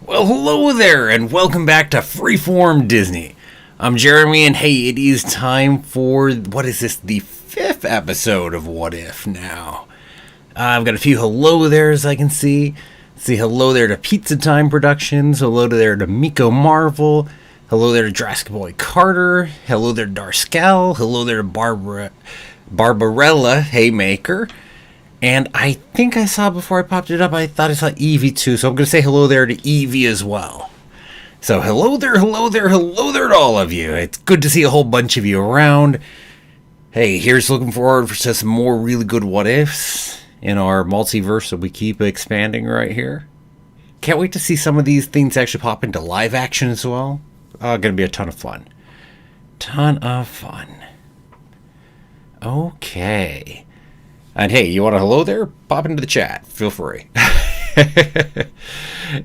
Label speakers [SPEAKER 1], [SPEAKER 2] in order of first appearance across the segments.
[SPEAKER 1] Well, hello there, and welcome back to Freeform Disney. I'm Jeremy, and hey, it is time for, what is this, the 5th episode of What If now. I've got a few hello there's I can see. See hello there to Pizza Time Productions, hello there to Miko Marvel, hello there to Jurassic Boy Carter, hello there to Darscal, hello there to Barbarella Haymaker. And I think I saw before I popped it up, I thought I saw Evie too, so I'm going to say hello there to Evie as well. So hello there, hello there, hello there to all of you. It's good to see a whole bunch of you around. Hey, here's looking forward to some more really good what-ifs in our multiverse that we keep expanding right here. Can't wait to see some of these things actually pop into live action as well. Going to be a ton of fun. Ton of fun. Okay. And hey, you want a hello there? Pop into the chat. Feel free.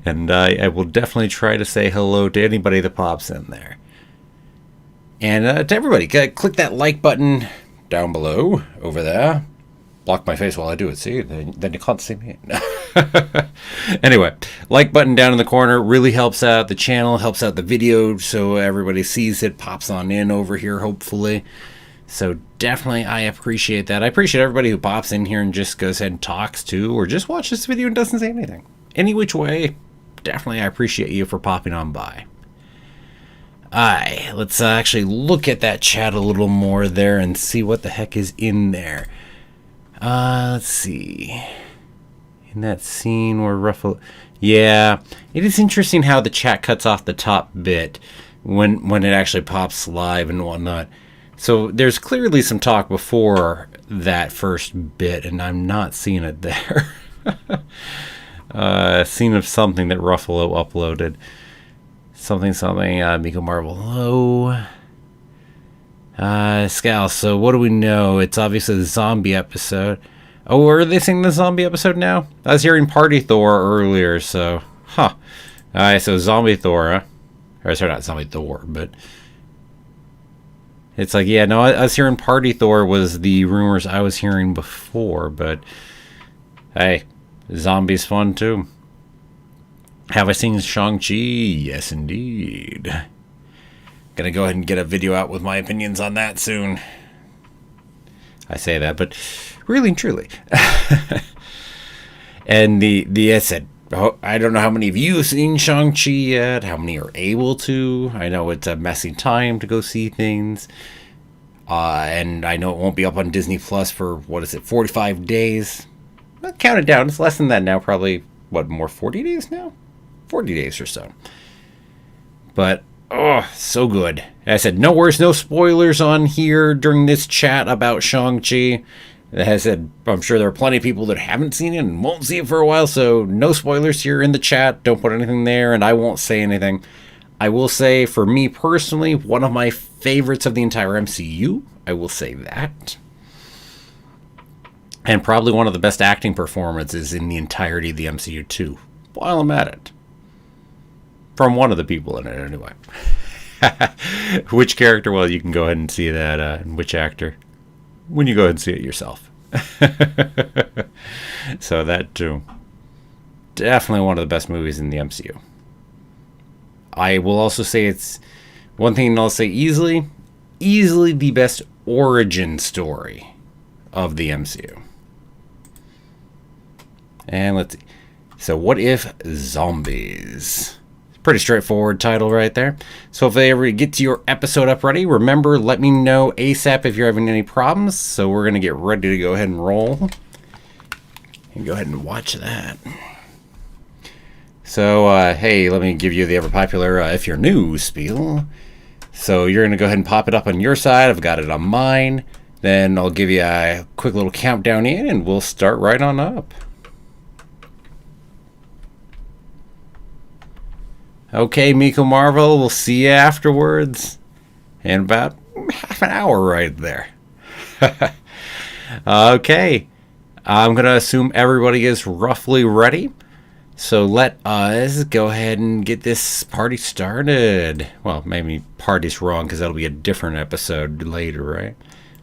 [SPEAKER 1] And I will definitely try to say hello to anybody that pops in there. And to everybody, click that like button down below, over there. Block my face while I do it, see? Then you can't see me. Anyway, like button down in the corner really helps out the channel, helps out the video, so everybody sees it, pops on in over here, hopefully. So definitely I appreciate that. I appreciate everybody who pops in here and just goes ahead and talks to, or just watches this video and doesn't say anything. Any which way, definitely I appreciate you for popping on by. Let's actually look at that chat a little more there and see what the heck is in there. Let's see. In that scene where Ruffalo... Yeah, it is interesting how the chat cuts off the top bit when it actually pops live and whatnot. So there's clearly some talk before that first bit, and I'm not seeing it there. Scene of something that Ruffalo uploaded. Something, Miko Marvel. Hello. Scal, so what do we know? It's obviously the zombie episode. Oh, are they saying the zombie episode now? I was hearing Party Thor earlier, so... Huh. Alright, so Zombie Thor, huh? Or sorry, not Zombie Thor, but... It's like, yeah, no, I was hearing Party Thor was the rumors I was hearing before, but hey, zombies fun too. Have I seen Shang-Chi? Yes, indeed. Gonna go ahead and get a video out with my opinions on that soon. I say that, but really and truly. And I said, I don't know how many of you have seen Shang-Chi yet, how many are able to. I know it's a messy time to go see things. And I know it won't be up on Disney Plus for, 45 days? I'll count it down. It's less than that now, probably, 40 days now? 40 days or so. But, oh, so good. As I said, no worries, no spoilers on here during this chat about Shang-Chi. As I said, I'm sure there are plenty of people that haven't seen it and won't see it for a while, so no spoilers here in the chat. Don't put anything there, and I won't say anything. I will say, for me personally, one of my favorites of the entire MCU. I will say that. And probably one of the best acting performances in the entirety of the MCU, too. While I'm at it. From one of the people in it, anyway. Which character? Well, you can go ahead and see that, and which actor. When you go ahead and see it yourself. So that too. Definitely one of the best movies in the MCU. I will also say it's one thing I'll say easily the best origin story of the MCU. And let's see. So what if zombies? Pretty straightforward title right there. So if they ever get to your episode up ready, remember, let me know ASAP if you're having any problems. So we're going to get ready to go ahead and roll. And go ahead and watch that. So, hey, let me give you the ever popular if you're new spiel. So you're going to go ahead and pop it up on your side. I've got it on mine. Then I'll give you a quick little countdown in and we'll start right on up. Okay, Miko Marvel, we'll see you afterwards. In about half an hour right there. Okay. I'm going to assume everybody is roughly ready. So let us go ahead and get this party started. Well, maybe party's wrong because that'll be a different episode later, right?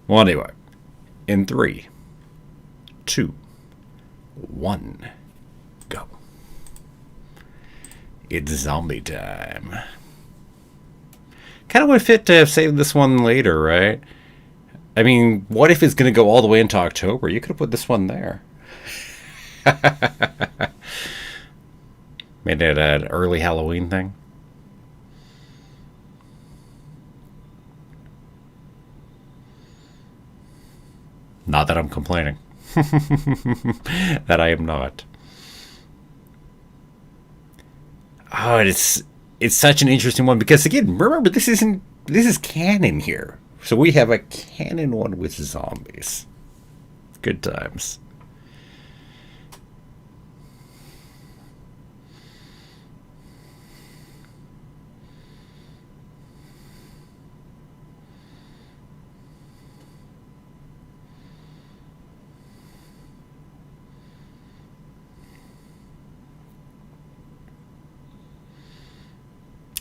[SPEAKER 1] Well, anyway. In 3, 2, 1, go. It's zombie time. Kind of would fit to have saved this one later, right? I mean, what if it's going to go all the way into October? You could have put this one there. Made it an early Halloween thing. Not that I'm complaining. That I am not. Oh, it's such an interesting one because again, remember this is canon here. So we have a canon one with zombies. Good times.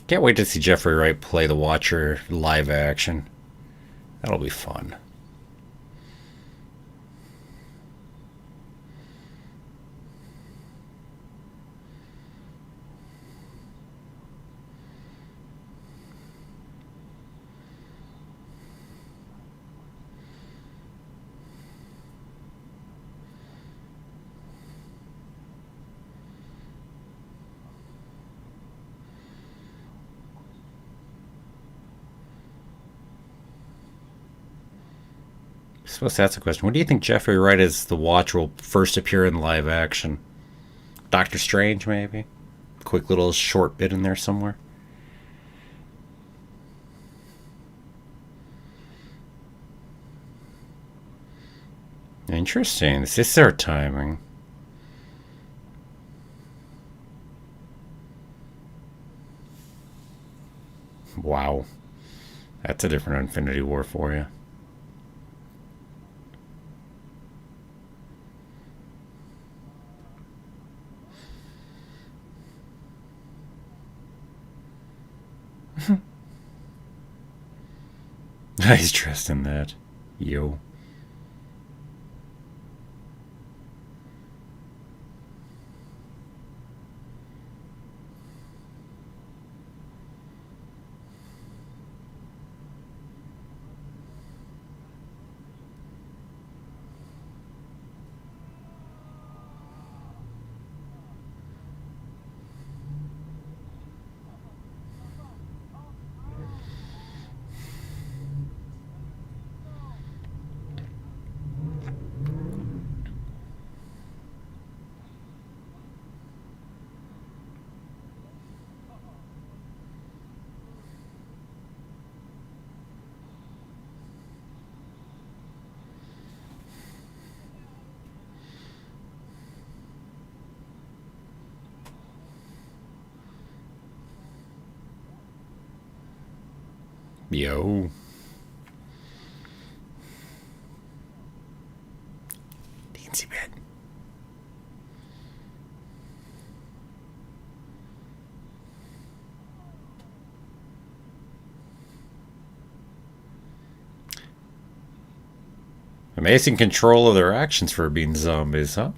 [SPEAKER 1] Can't wait to see Jeffrey Wright play the Watcher live action. That'll be fun. I suppose that's a question. When do you think Jeffrey Wright as the Watcher will first appear in live action? Doctor Strange, maybe? Quick little short bit in there somewhere. Interesting. This is their timing. Wow. That's a different Infinity War for you. He's dressed in that. Yo. Yo. Teensy bit. Amazing control of their actions for being zombies, huh?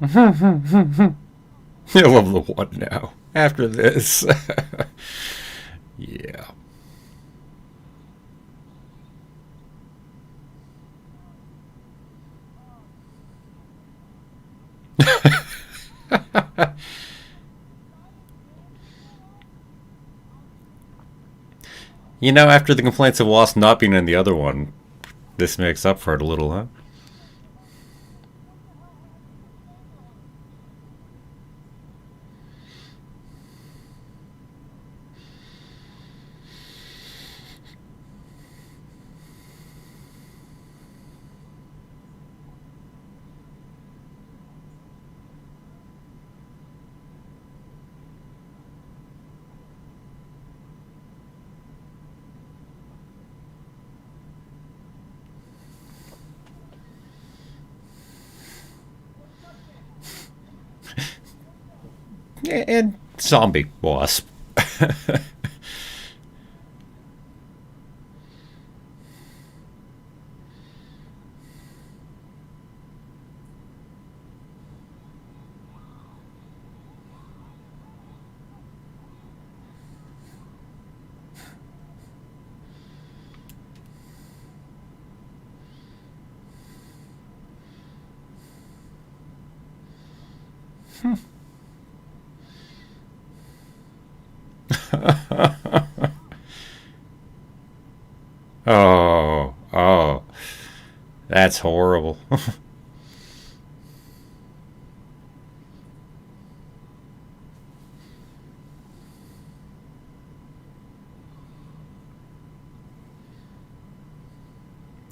[SPEAKER 1] I love the one now. After this. Yeah. You know, after the complaints of Wasp not being in the other one, this makes up for it a little, huh? And zombie wasp. Oh, oh, that's horrible.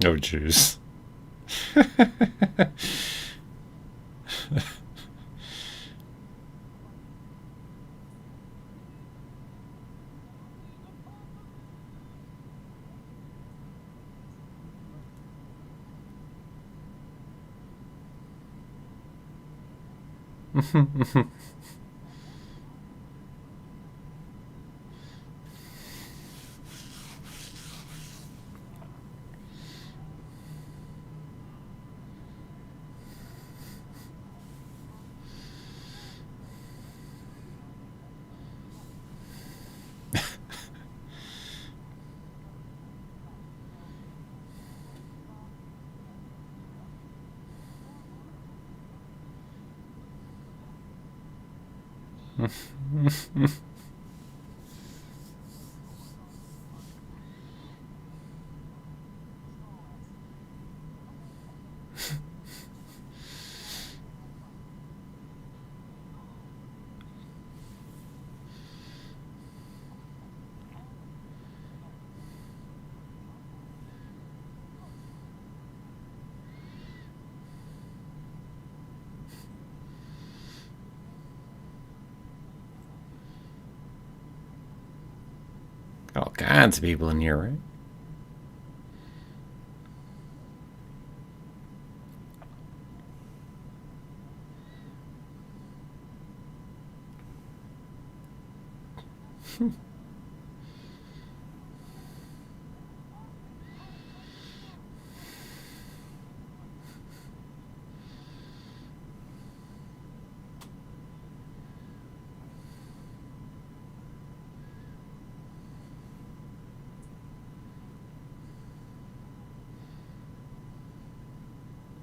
[SPEAKER 1] Oh, jeez. All kinds of people in here, right?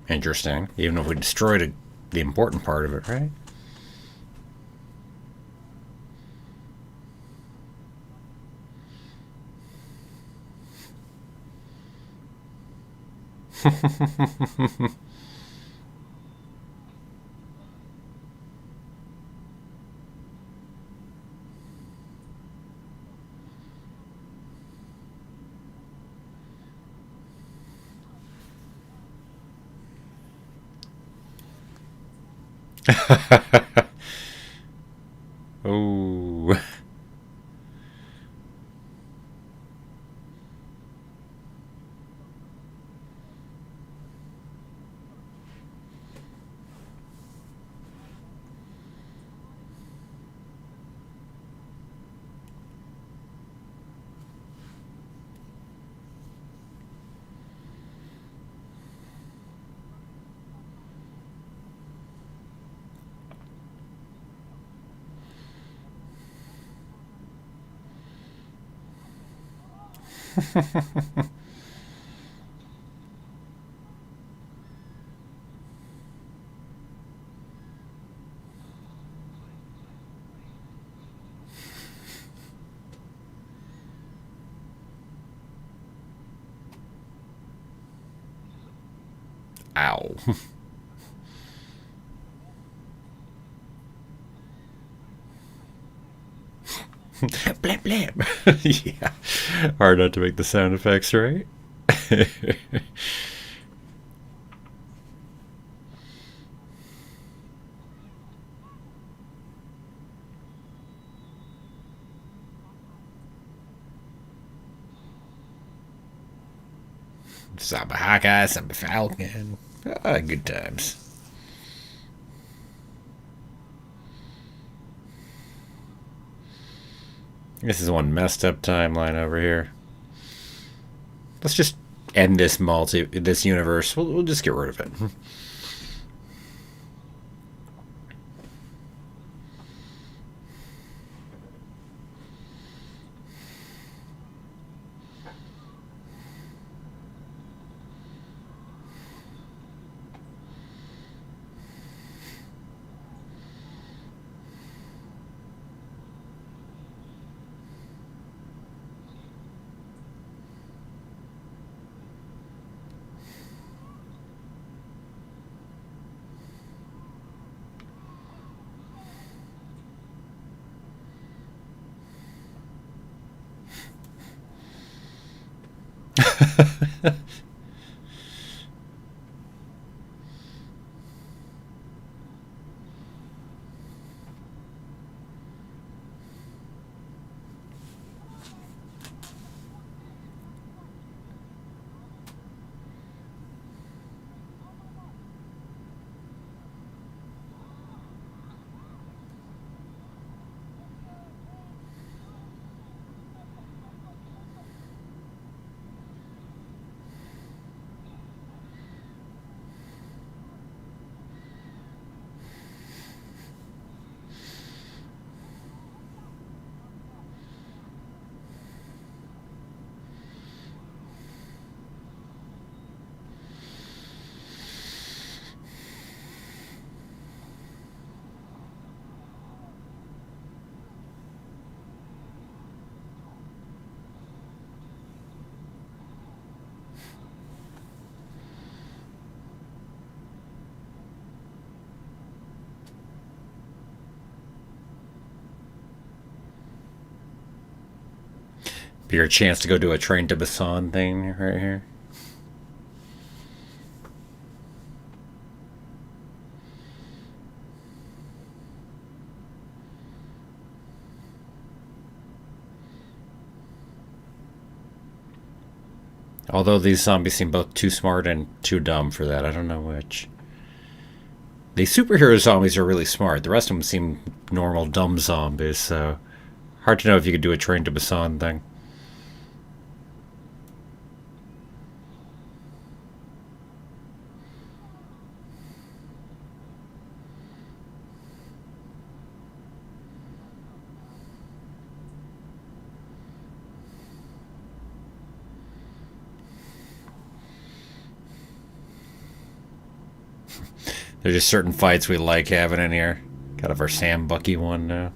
[SPEAKER 1] Interesting. Even if we destroyed the important part of it, right? Oh. Ow. Blam blam. Yeah. Hard not to make the sound effects, right? Samba Hawkeye, Samba Falcon. Good times. This is one messed up timeline over here. Let's just end this universe. We'll just get rid of it. Be your chance to go do a Train to Busan thing right here. Although these zombies seem both too smart and too dumb for that. I don't know which. The superhero zombies are really smart. The rest of them seem normal, dumb zombies, so hard to know if you could do a Train to Busan thing. There's just certain fights we like having in here. Kind of our Sam Bucky one now.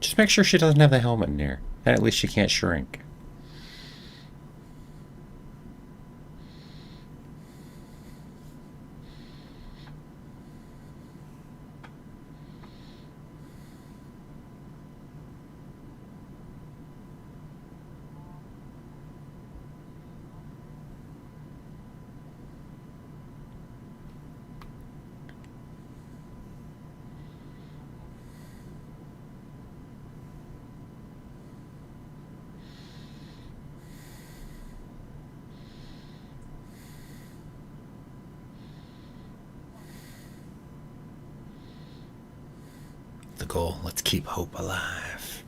[SPEAKER 1] Just make sure she doesn't have the helmet in here. Then at least she can't shrink. the goal. Let's keep hope alive.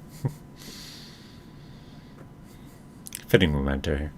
[SPEAKER 1] Fitting memento here.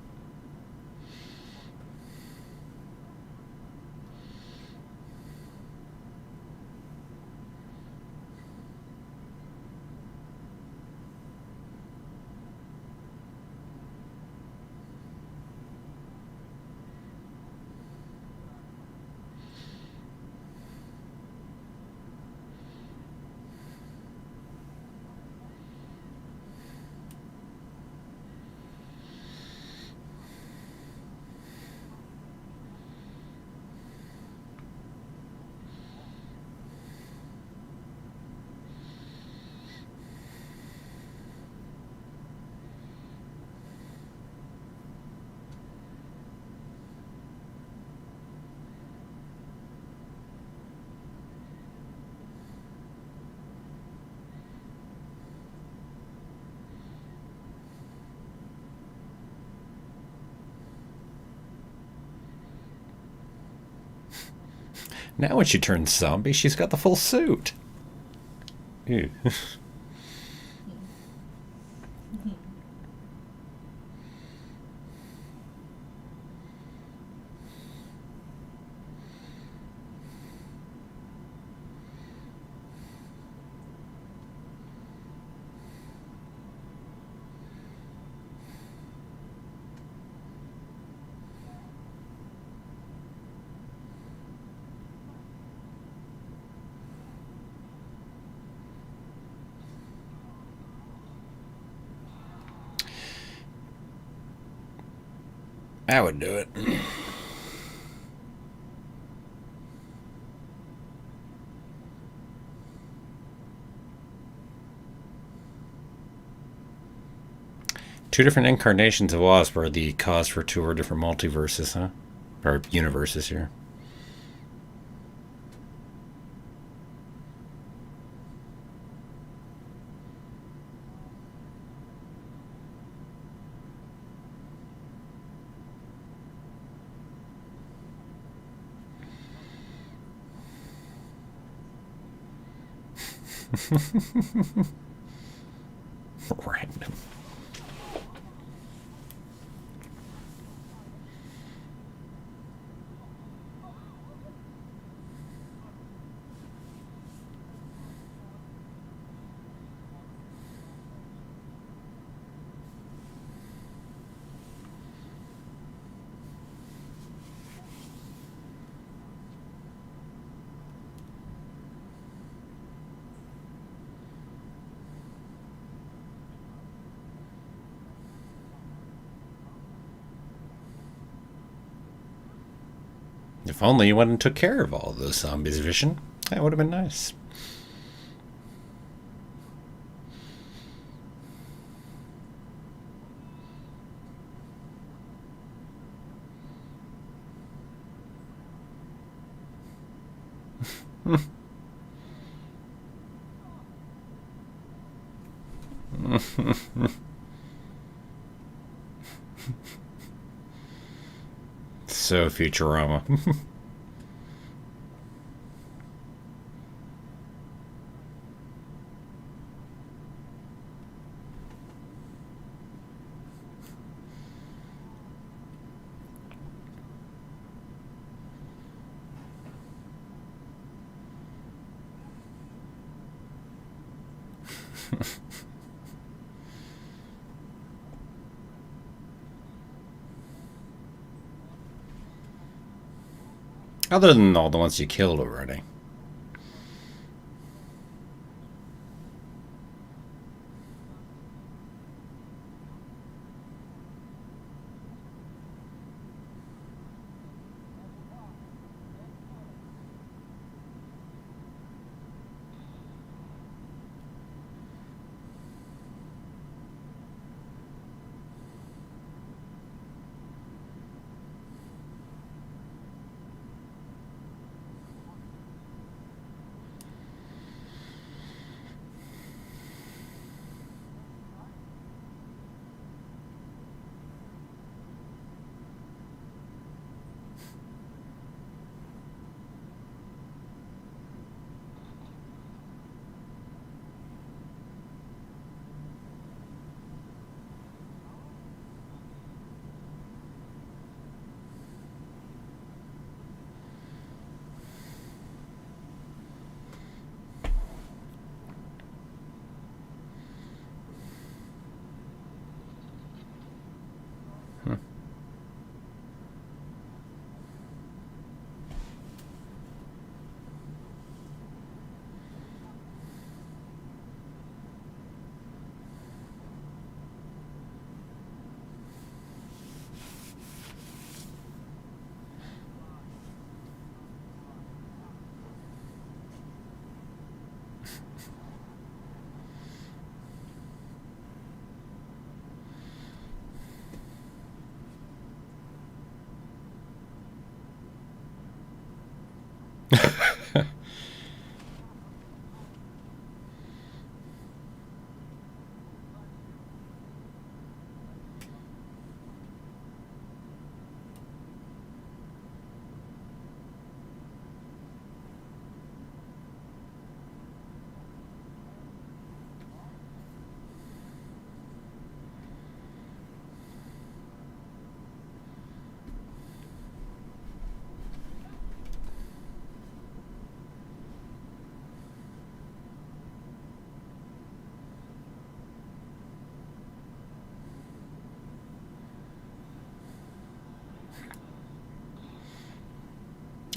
[SPEAKER 1] Now when she turns zombie, she's got the full suit. Ew. That would do it. Two different incarnations of Wasp are the cause for two or different multiverses, huh? Or universes here. Random. If only you went and took care of all those zombies, Vision. That would have been nice. So Futurama. Other than all the ones you killed already.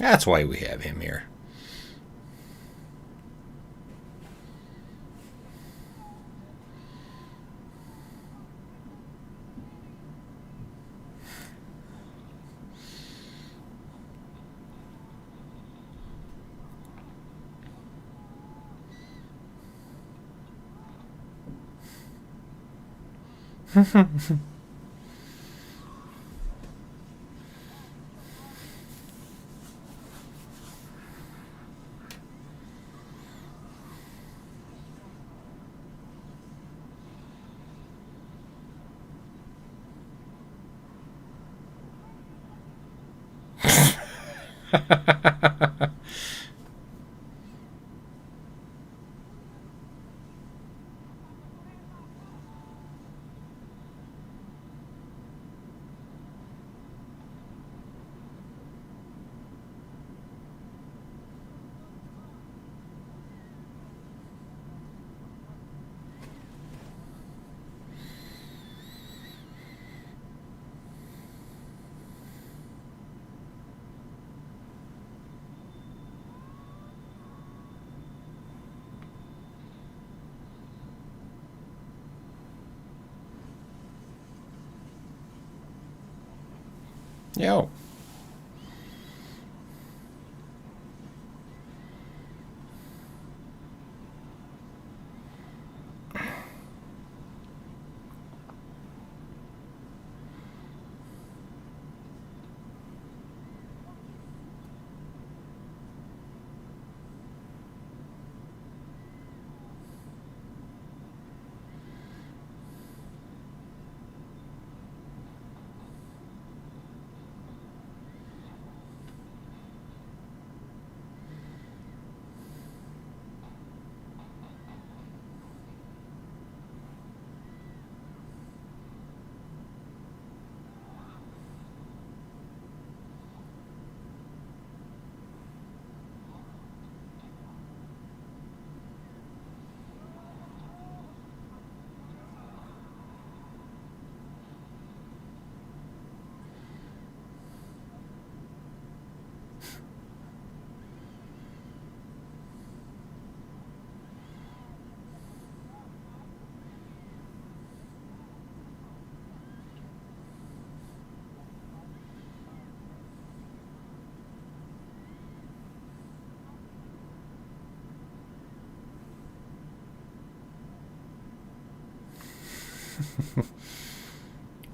[SPEAKER 1] That's why we have him here. Yo.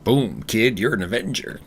[SPEAKER 1] Boom, kid, you're an Avenger.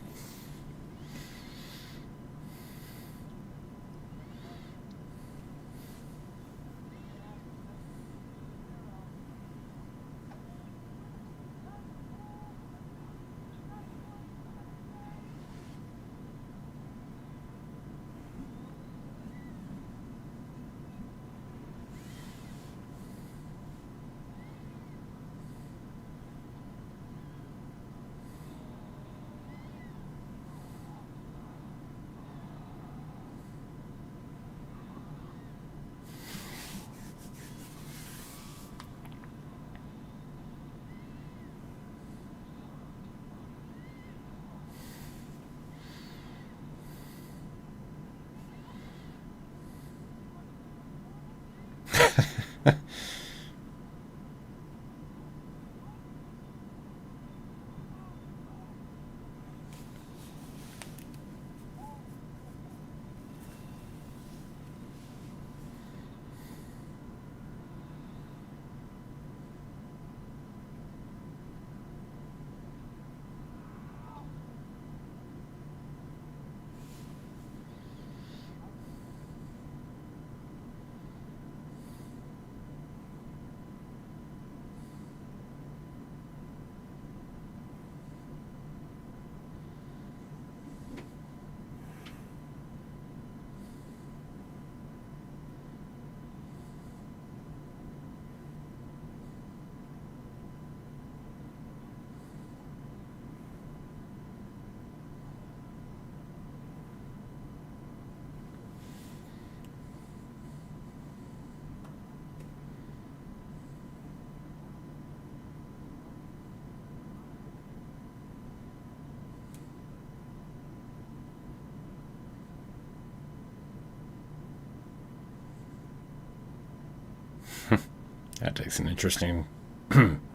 [SPEAKER 1] That takes an interesting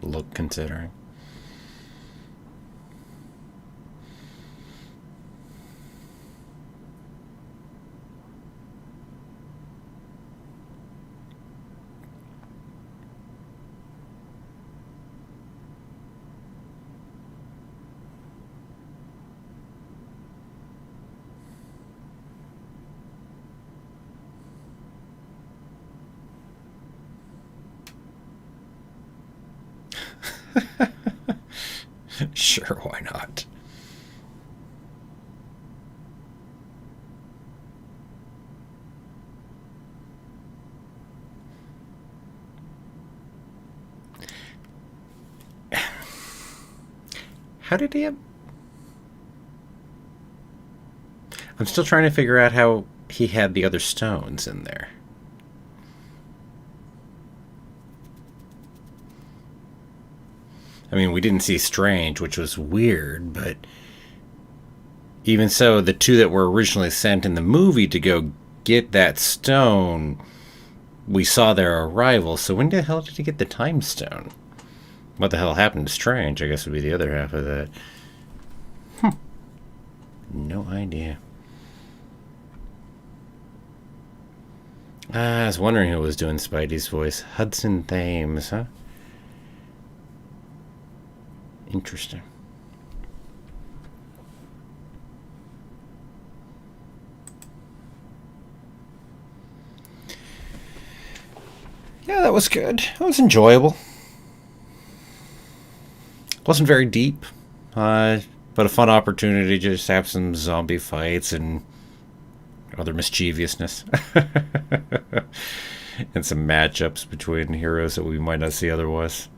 [SPEAKER 1] look considering. Sure, why not? How did he have... I'm still trying to figure out how he had the other stones in there. I mean, we didn't see Strange, which was weird, but even so, the two that were originally sent in the movie to go get that stone, we saw their arrival, so when the hell did he get the time stone? What the hell happened to Strange, I guess would be the other half of that. No idea. I was wondering who was doing Spidey's voice. Hudson Thames, huh? Interesting. Yeah, that was good. It was enjoyable. Wasn't very deep, but a fun opportunity to just have some zombie fights and other mischievousness. And some matchups between heroes that we might not see otherwise.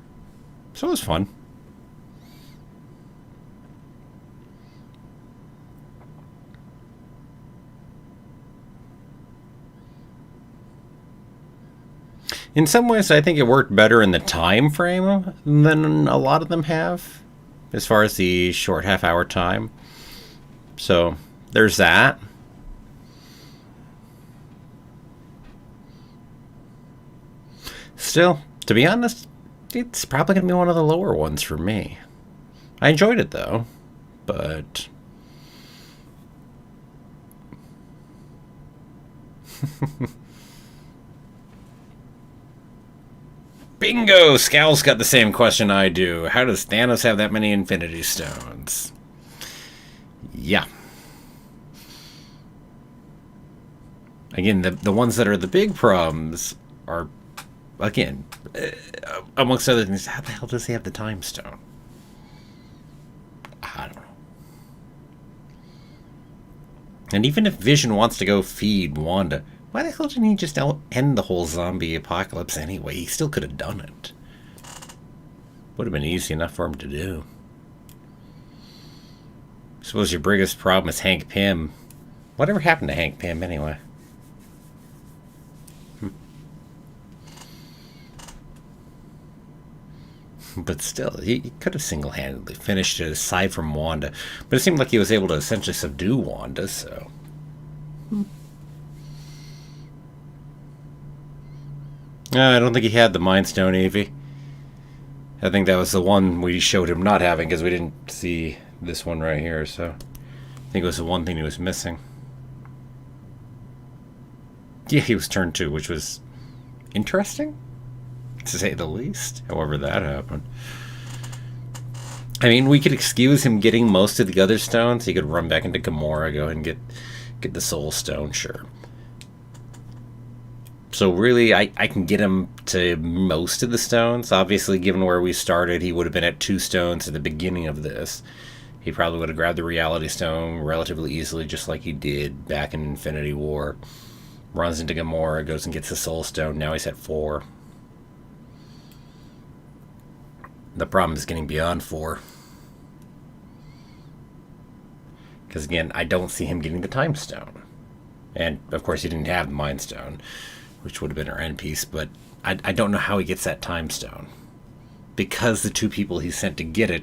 [SPEAKER 1] So it was fun. In some ways, I think it worked better in the time frame than a lot of them have, as far as the short half-hour time. So, there's that. Still, to be honest, it's probably going to be one of the lower ones for me. I enjoyed it, though, but... Bingo! Scowl's got the same question I do. How does Thanos have that many Infinity Stones? Yeah. Again, the ones that are the big problems are, again, amongst other things, how the hell does he have the Time Stone? I don't know. And even if Vision wants to go feed Wanda, why the hell didn't he just end the whole zombie apocalypse anyway? He still could have done it. Would have been easy enough for him to do. Suppose your biggest problem is Hank Pym. Whatever happened to Hank Pym anyway? But still, he could have single-handedly finished it aside from Wanda. But it seemed like he was able to essentially subdue Wanda, so... I don't think he had the Mind Stone, Evie. I think that was the one we showed him not having because we didn't see this one right here, so I think it was the one thing he was missing. Yeah, he was turned 2, which was interesting, to say the least, however that happened. I mean, we could excuse him getting most of the other stones. He could run back into Gamora, go ahead and get the Soul Stone, sure. So really, I can get him to most of the stones. Obviously, given where we started, he would have been at 2 stones at the beginning of this. He probably would have grabbed the Reality Stone relatively easily, just like he did back in Infinity War. Runs into Gamora, goes and gets the Soul Stone. Now he's at 4. The problem is getting beyond 4. Because again, I don't see him getting the Time Stone. And, of course, he didn't have the Mind Stone, which would have been our end piece, but I don't know how he gets that Time Stone. Because the 2 people he sent to get it,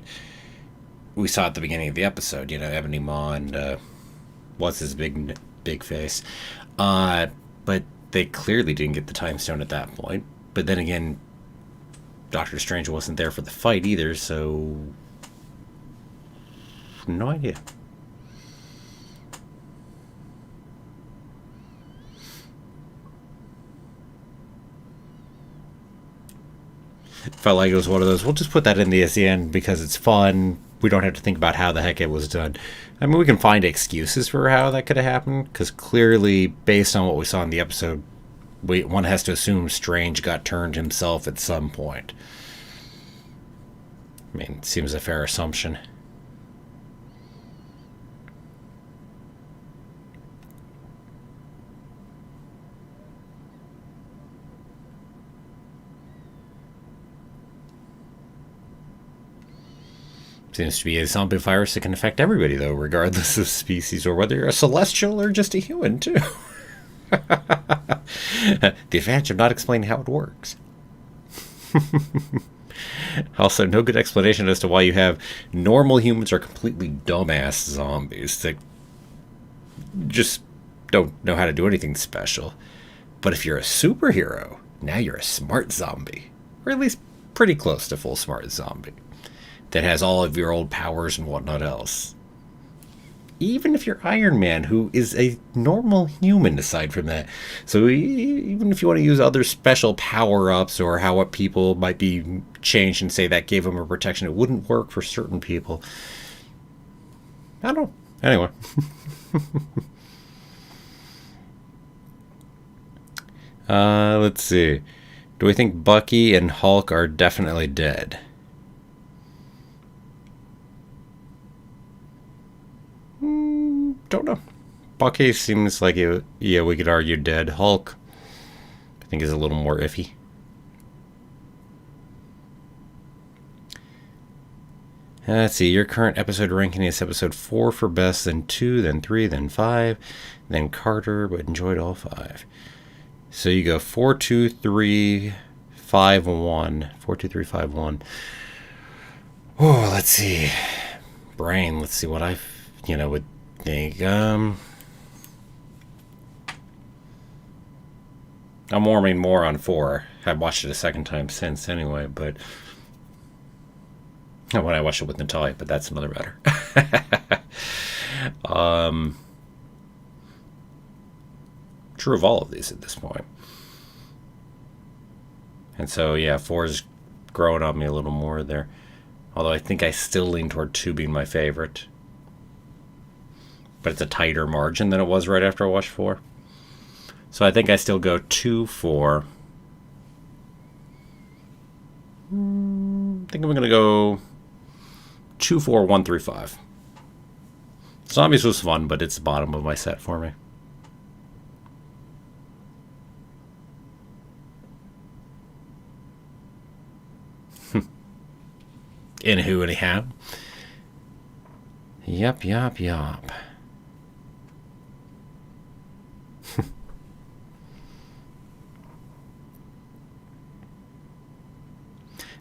[SPEAKER 1] we saw at the beginning of the episode, you know, Ebony Maw and, what's his big face. But they clearly didn't get the Time Stone at that point. But then again, Doctor Strange wasn't there for the fight either, so no idea. Felt like it was one of those, we'll just put that in the end because it's fun. We don't have to think about how the heck it was done. I mean, we can find excuses for how that could have happened, because clearly, based on what we saw in the episode, one has to assume Strange got turned himself at some point. I mean, it seems a fair assumption. Seems to be a zombie virus that can affect everybody, though, regardless of species or whether you're a celestial or just a human, too. The advantage of not explaining how it works. Also, no good explanation as to why you have normal humans or completely dumbass zombies that just don't know how to do anything special. But if you're a superhero, now you're a smart zombie. Or at least pretty close to full smart zombie. That has all of your old powers and whatnot else. Even if you're Iron Man, who is a normal human aside from that. So even if you want to use other special power-ups or how what people might be changed and say that gave them a protection, it wouldn't work for certain people. I don't know. Anyway. Let's see. Do we think Bucky and Hulk are definitely dead? Don't know. Bucky seems like we could argue dead. Hulk, I think, is a little more iffy. Let's see. Your current episode ranking is episode 4 for best, then 2, then 3, then 5, then Carter, but enjoyed all 5. So you go 4, 2, 3, 5, 1. 4, 2, 3, 5, 1. Oh, let's see. Brain. Let's see what I, would think. I'm warming more on 4. I've watched it a second time since anyway, but when I watched it with Natalia, but that's another matter. True of all of these at this point. And so, yeah, 4 is growing on me a little more there. Although I think I still lean toward 2 being my favorite. But it's a tighter margin than it was right after I watched 4. So I think I still go 2, 4. I think I'm going to go 2, 4, 1, 3, 5. Zombies was fun, but it's the bottom of my set for me. Anywho, anyhow. Yup.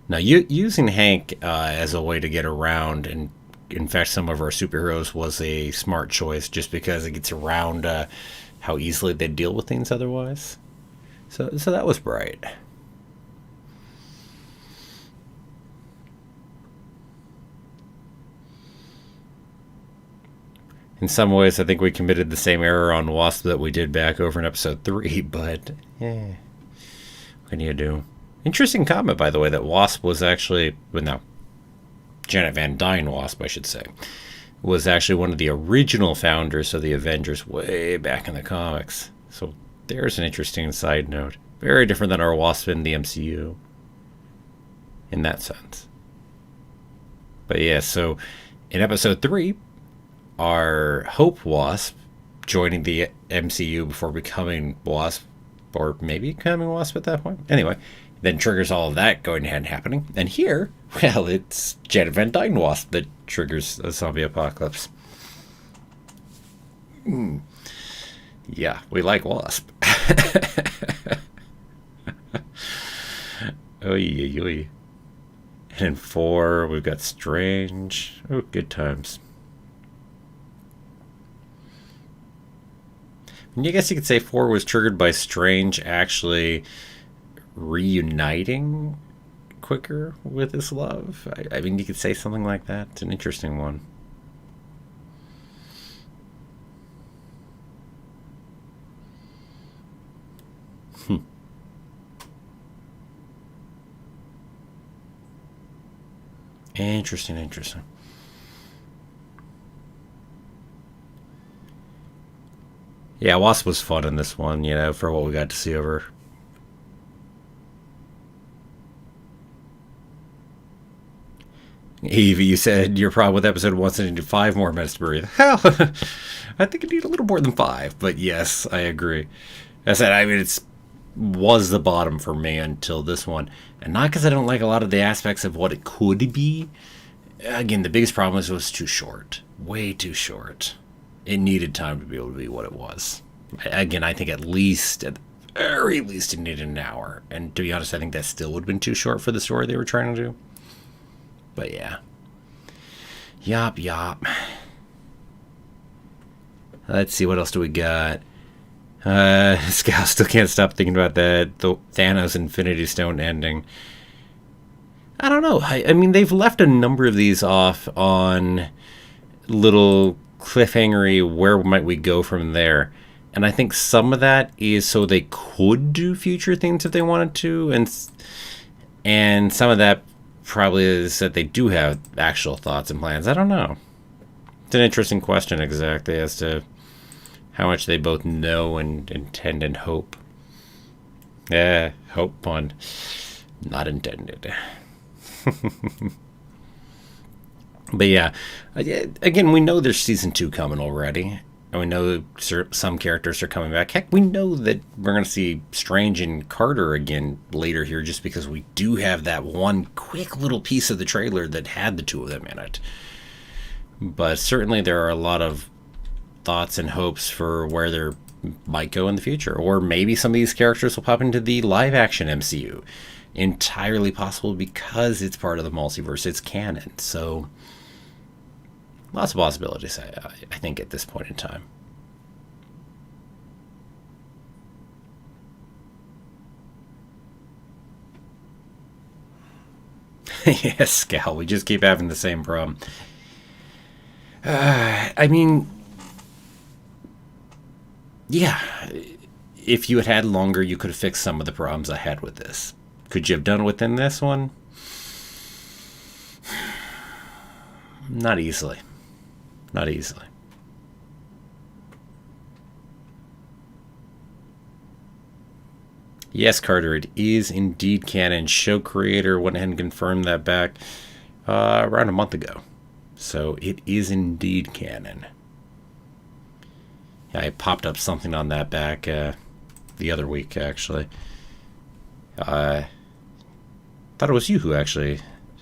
[SPEAKER 1] Now, using Hank as a way to get around and infect some of our superheroes was a smart choice, just because it gets around how easily they deal with things otherwise. So that was bright. In some ways, I think we committed the same error on Wasp that we did back over in episode 3, but what can you do? Interesting comment, by the way, that Wasp was actually, Janet Van Dyne Wasp, I should say, was actually one of the original founders of the Avengers way back in the comics. So there's an interesting side note. Very different than our Wasp in the MCU in that sense. But yeah, so in episode 3, our Hope Wasp joining the MCU before becoming Wasp, or maybe becoming Wasp at that point. Anyway, then triggers all of that going ahead and happening. And here, well, it's Janet Van Dyne Wasp that triggers a zombie apocalypse. Yeah, we like Wasp. Oy. And in 4, we've got Strange. Oh, good times. And I guess you could say 4 was triggered by Strange actually reuniting quicker with his love. I mean, you could say something like that. It's an interesting one. Interesting. Yeah, Wasp was fun in this one, for what we got to see of her. Eve, you said your problem with episode 1 needed 5 more minutes to breathe. Hell, I think it needed a little more than 5, but yes, I agree. I said, I mean, it was the bottom for me until this one. And not because I don't like a lot of the aspects of what it could be. Again, the biggest problem is it was too short. Way too short. It needed time to be able to be what it was. Again, I think at the very least, it needed an hour. And to be honest, I think that still would have been too short for the story they were trying to do. But yeah. Yup. Let's see, what else do we got? Scout still can't stop thinking about the Thanos Infinity Stone ending. I don't know. I mean, they've left a number of these off on little cliffhangery, where might we go from there? And I think some of that is so they could do future things if they wanted to, and some of that probably is that they do have actual thoughts and plans. I don't know. It's an interesting question exactly as to how much they both know and intend and hope. Yeah, hope pun. Not intended. But yeah, again, we know there's season 2 coming already. And we know some characters are coming back. Heck, we know that we're going to see Strange and Carter again later here, just because we do have that one quick little piece of the trailer that had the two of them in it. But certainly there are a lot of thoughts and hopes for where they might go in the future. Or maybe some of these characters will pop into the live-action MCU. Entirely possible because it's part of the multiverse. It's canon. So lots of possibilities, I think, at this point in time. Yes, Scal, we just keep having the same problem. I mean, yeah, if you had longer, you could have fixed some of the problems I had with this. Could you have done it within this one? Not easily. Yes, Carter, it is indeed canon. Show creator went ahead and confirmed that back around a month ago. So it is indeed canon. Yeah, I popped up something on that back the other week, actually. Thought it was you who actually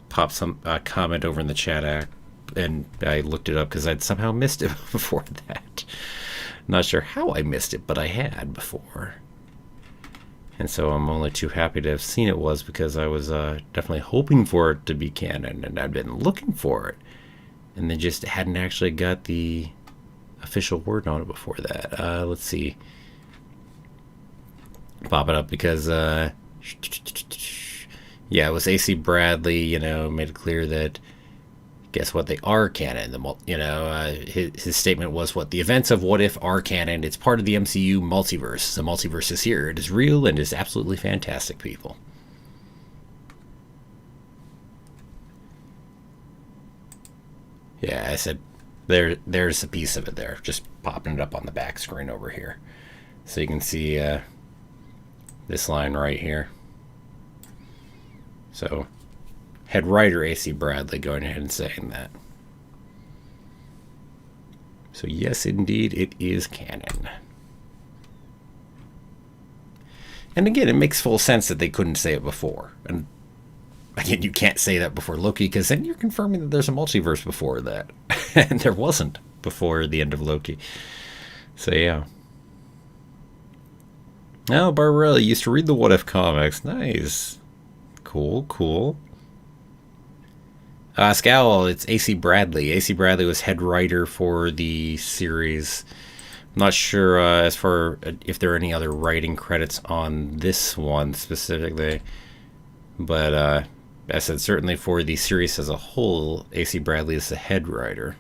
[SPEAKER 1] popped some comment over in the chat app, and I looked it up because I'd somehow missed it before that. Not sure how I missed it, but I had before. And so I'm only too happy to have seen it was because I was definitely hoping for it to be canon, and I'd been looking for it, and then just hadn't actually got the official word on it before that. Let's see. Pop it up because yeah, it was AC Bradley, made it clear that, guess what, they are canon. His statement was, the events of What If are canon. It's part of the MCU multiverse. The multiverse is here. It is real and is absolutely fantastic, people. Yeah, I said, there's a piece of it there. Just popping it up on the back screen over here. So you can see this line right here. So, head writer AC Bradley going ahead and saying that. So yes, indeed, it is canon. And again, it makes full sense that they couldn't say it before. And again, you can't say that before Loki, because then you're confirming that there's a multiverse before that. And there wasn't before the end of Loki. So yeah. Oh, Barbarella used to read the What If comics. Nice. Cool. Scowl, it's AC Bradley. AC Bradley was head writer for the series. I'm not sure as far if there are any other writing credits on this one specifically. But I said certainly for the series as a whole, AC Bradley is the head writer.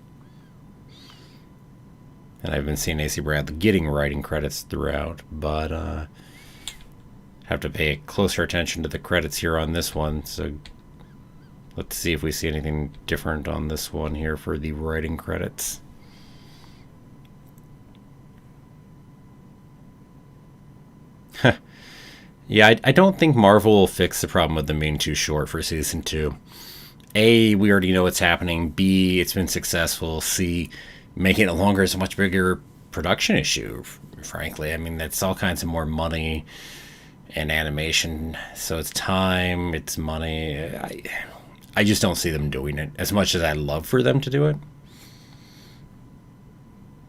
[SPEAKER 1] And I've been seeing AC Bradley getting writing credits throughout, but have to pay closer attention to the credits here on this one. So let's see if we see anything different on this one here for the writing credits. Yeah, I don't think Marvel will fix the problem with them being too short for season 2. A, we already know what's happening. B, it's been successful. C, making it longer is a much bigger production issue, frankly. I mean, that's all kinds of more money and animation. So it's time, it's money. I just don't see them doing it as much as I'd love for them to do it.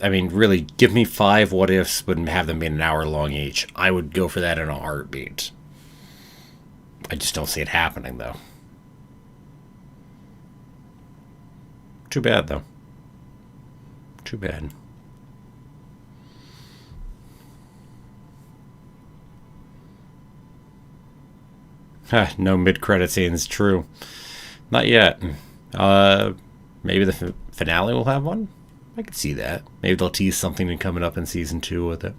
[SPEAKER 1] I mean, really, give me 5 what ifs, but have them be an hour long each. I would go for that in a heartbeat. I just don't see it happening, though. Too bad, though. Too bad. No mid-credit scenes. True. Not yet. Maybe the finale will have one? I could see that. Maybe they'll tease something coming up in season 2 with it.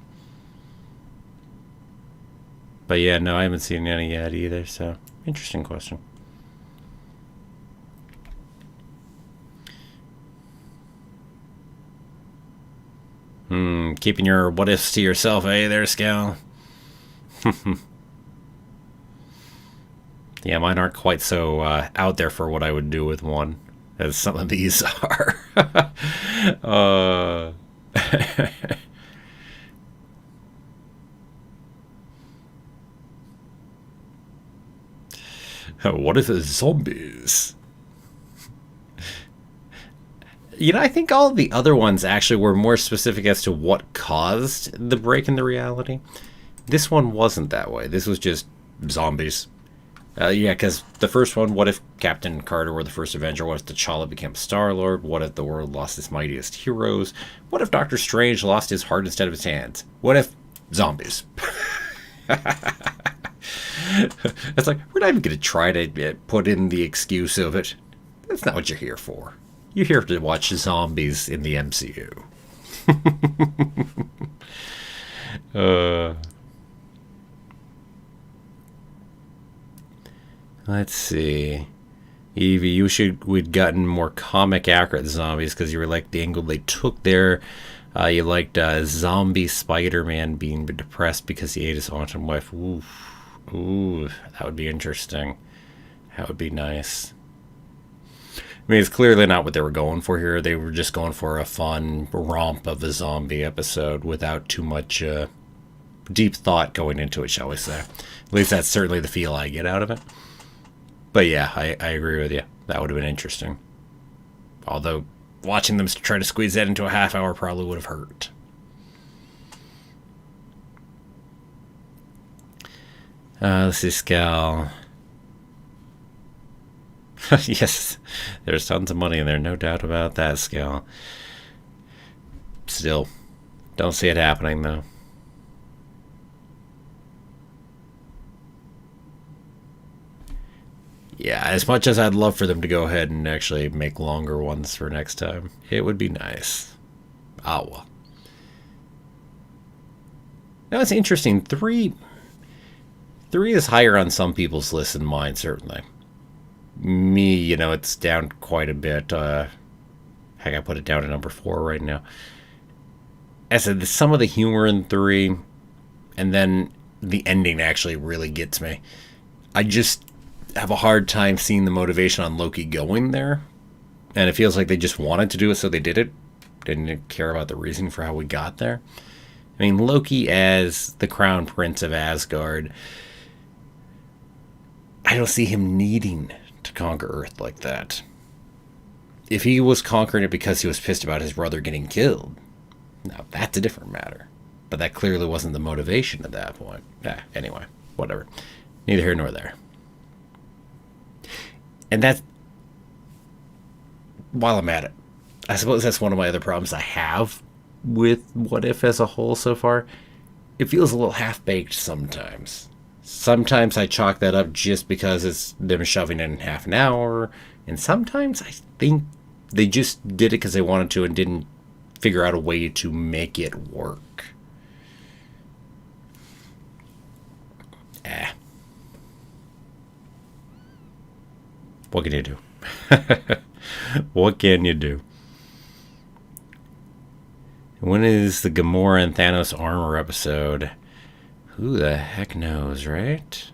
[SPEAKER 1] But yeah, no, I haven't seen any yet either, so interesting question. Keeping your what ifs to yourself, eh there, Scal? Yeah, mine aren't quite so out there for what I would do with one as some of these are. What if it's zombies? You know, I think all the other ones actually were more specific as to what caused the break in the reality. This one wasn't that way. This was just zombies. Yeah, because the first one, what if Captain Carter were the first Avenger? What if T'Challa became Star-Lord? What if the world lost its mightiest heroes? What if Doctor Strange lost his heart instead of his hands? What if zombies? It's like, we're not even going to try to put in the excuse of it. That's not what you're here for. You're here to watch zombies in the MCU. Let's see. Evie, you we'd gotten more comic accurate zombies because you were like the angle they took there. You liked zombie Spider-Man being depressed because he ate his autumn wife. Ooh, that would be interesting. That would be nice. I mean, it's clearly not what they were going for here. They were just going for a fun romp of a zombie episode without too much deep thought going into it, shall we say. At least that's certainly the feel I get out of it. But yeah, I agree with you. That would have been interesting. Although, watching them try to squeeze that into a half hour probably would have hurt. Let's see, Scal. Yes, there's tons of money in there, no doubt about that, Scal. Still, don't see it happening, though. Yeah, as much as I'd love for them to go ahead and actually make longer ones for next time, it would be nice. Well. Now, it's interesting. 3 is higher on some people's list than mine, certainly. Me, you know, it's down quite a bit. Heck, I put it down to number 4 right now. As I said, some of the humor in 3, and then the ending actually really gets me. I just have a hard time seeing the motivation on Loki going there. And it feels like they just wanted to do it, so they did it. Didn't care about the reason for how we got there. I mean, Loki as the crown prince of Asgard, I don't see him needing to conquer Earth like that. If he was conquering it because he was pissed about his brother getting killed, now that's a different matter. But that clearly wasn't the motivation at that point. Anyway, whatever. Neither here nor there. And that's, while I'm at it, I suppose that's one of my other problems I have with What If as a whole so far. It feels a little half-baked sometimes. Sometimes I chalk that up just because it's them shoving it in half an hour, and sometimes I think they just did it because they wanted to and didn't figure out a way to make it work. What can you do? What can you do? When is the Gamora and Thanos armor episode? Who the heck knows, right?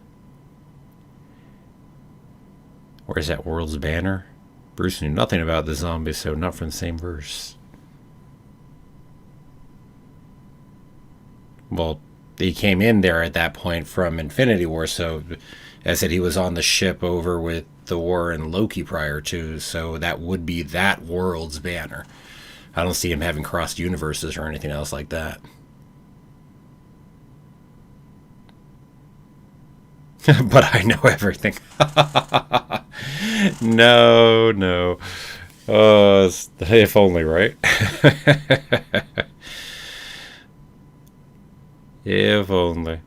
[SPEAKER 1] Where's that world's banner? Bruce knew nothing about the zombies, so not from the same verse. Well, he came in there at that point from Infinity War, so as I said, he was on the ship over with Thor and Loki prior to, so that would be that world's banner. I don't see him having crossed universes or anything else like that. But I know everything. No. If only, right? If only.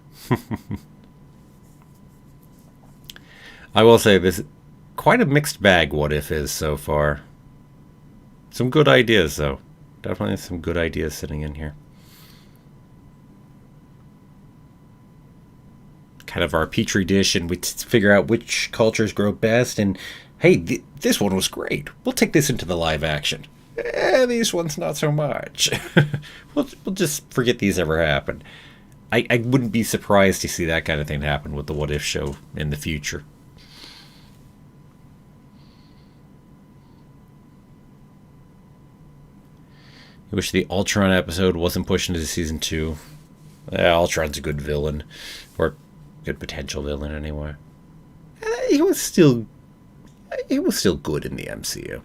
[SPEAKER 1] I will say this, quite a mixed bag What If is so far. Some good ideas, though. Definitely some good ideas sitting in here. Kind of our petri dish, and we figure out which cultures grow best, and hey, this one was great. We'll take this into the live action. These ones not so much. we'll just forget these ever happened. I wouldn't be surprised to see that kind of thing happen with the What If show in the future. I wish the Ultron episode wasn't pushed into season 2. Ultron's a good villain, or good potential villain anyway. He was still good in the MCU.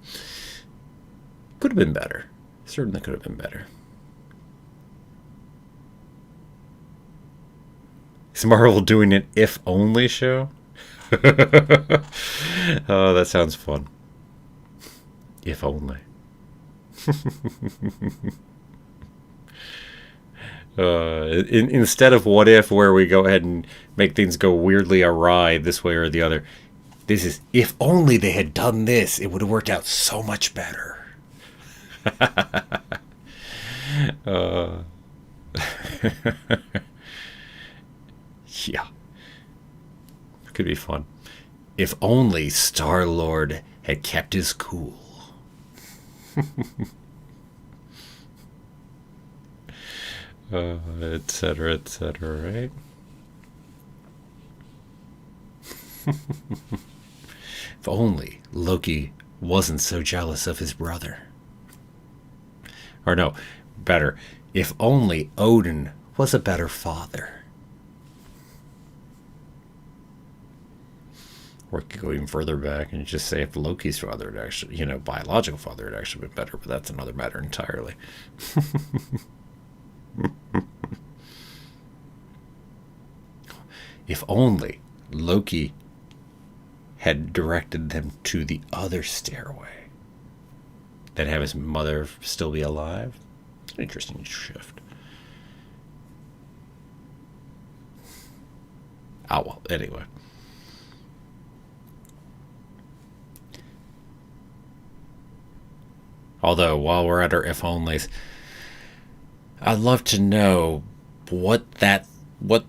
[SPEAKER 1] Could have been better. Certainly could have been better. Is Marvel doing an if only show? Oh, that sounds fun. If only. Instead of What If, where we go ahead and make things go weirdly awry this way or the other, this is if only they had done this, it would have worked out so much better. Yeah, could be fun. If only Star-Lord had kept his cool. Etc., right? If only Loki wasn't so jealous of his brother. Or no, better, if only Odin was a better father. Or we could go even further back and just say if Loki's father had actually, biological father had actually been better, but that's another matter entirely. If only Loki had directed them to the other stairway, then have his mother still be alive. It's an interesting shift. Oh, well, anyway. Although, while we're at our if-onlys, I'd love to know what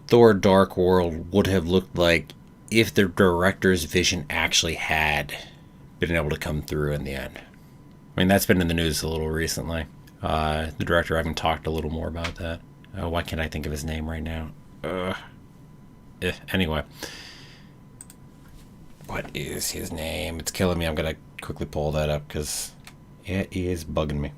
[SPEAKER 1] Thor Dark World would have looked like if the director's vision actually had been able to come through in the end. I mean, that's been in the news a little recently. The director, I haven't talked a little more about that. Why can't I think of his name right now? Anyway. What is his name? It's killing me. I'm going to quickly pull that up because it is bugging me.